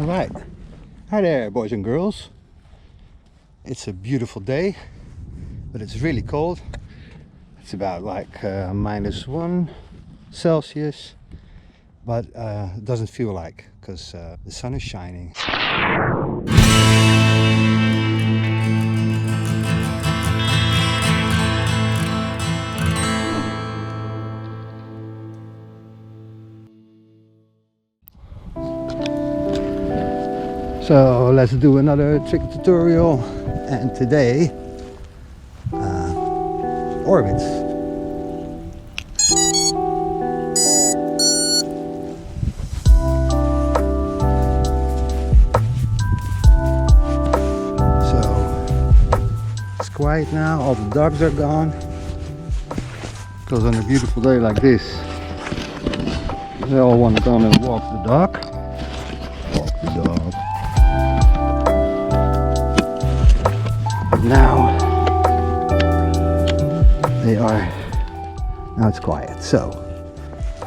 Alright, hi there boys and girls. It's a beautiful day, but it's really cold. It's about like -1 Celsius, but it doesn't feel like, because the sun is shining. So let's do another trick tutorial, and today orbits. So it's quiet now, all the dogs are gone, because on a beautiful day like this they all want to go and walk the dog. Now it's quiet. So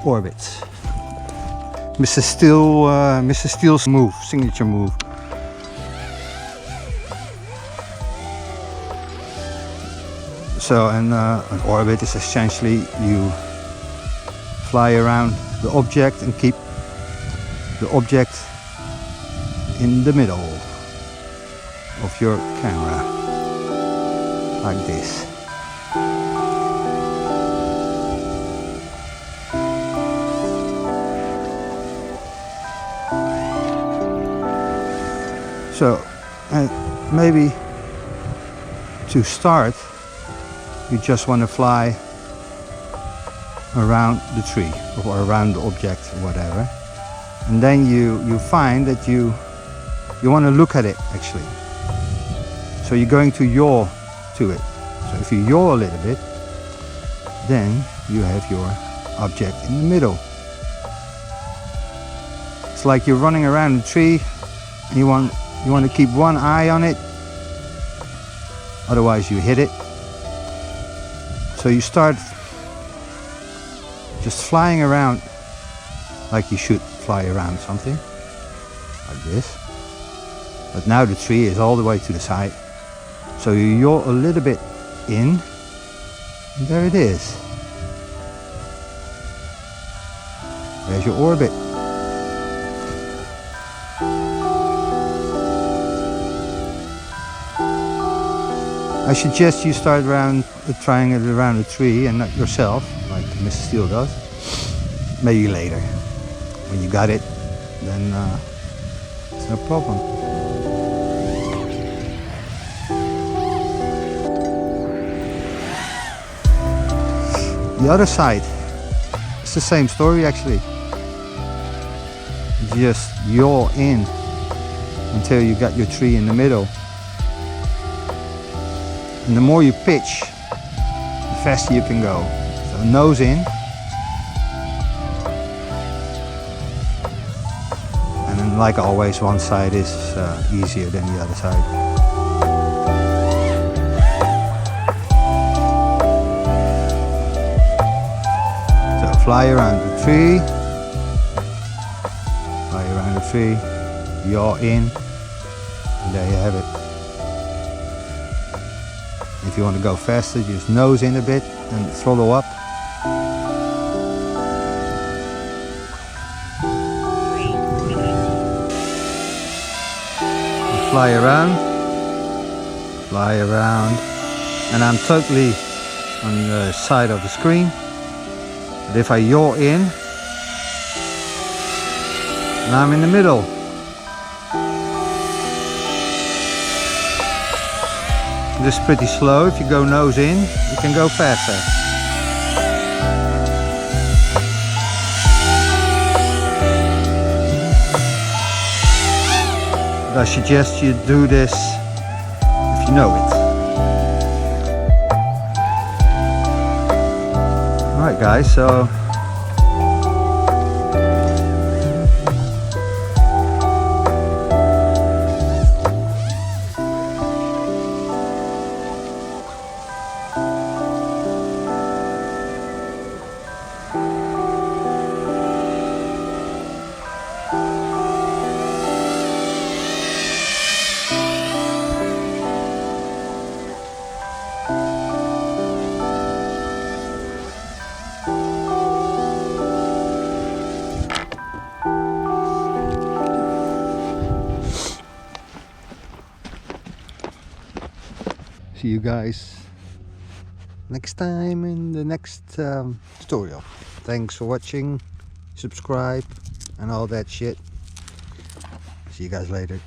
orbits, Mr. Steele's move, signature move. So an orbit is essentially you fly around the object and keep the object in the middle of your camera, like this. So maybe to start you just want to fly around the tree or around the object or whatever, and then you find that you want to look at it actually. So you're going to yaw to it. So if you yaw a little bit, then you have your object in the middle. It's like you're running around the tree and you want to keep one eye on it, otherwise you hit it. So you start just flying around like you should fly around something, like this. But now the tree is all the way to the side. So you yaw a little bit in, and there it is. There's your orbit. I suggest you start trying it around the tree and not yourself, like Mr. Steele does. Maybe later. When you got it, then it's no problem. The other side, it's the same story actually. You just yaw in until you got your tree in the middle. And the more you pitch, the faster you can go. So nose in. And then, like always, one side is easier than the other side. Fly around the tree, yaw in, and there you have it. If you want to go faster, just nose in a bit and throttle up. And fly around, and I'm totally on the side of the screen. But if I yaw in, and I'm in the middle. This is pretty slow. If you go nose in, you can go faster. But I suggest you do this if you know it. Alright guys, so see you guys next time in the next tutorial. Thanks for watching, subscribe and all that shit. See you guys later.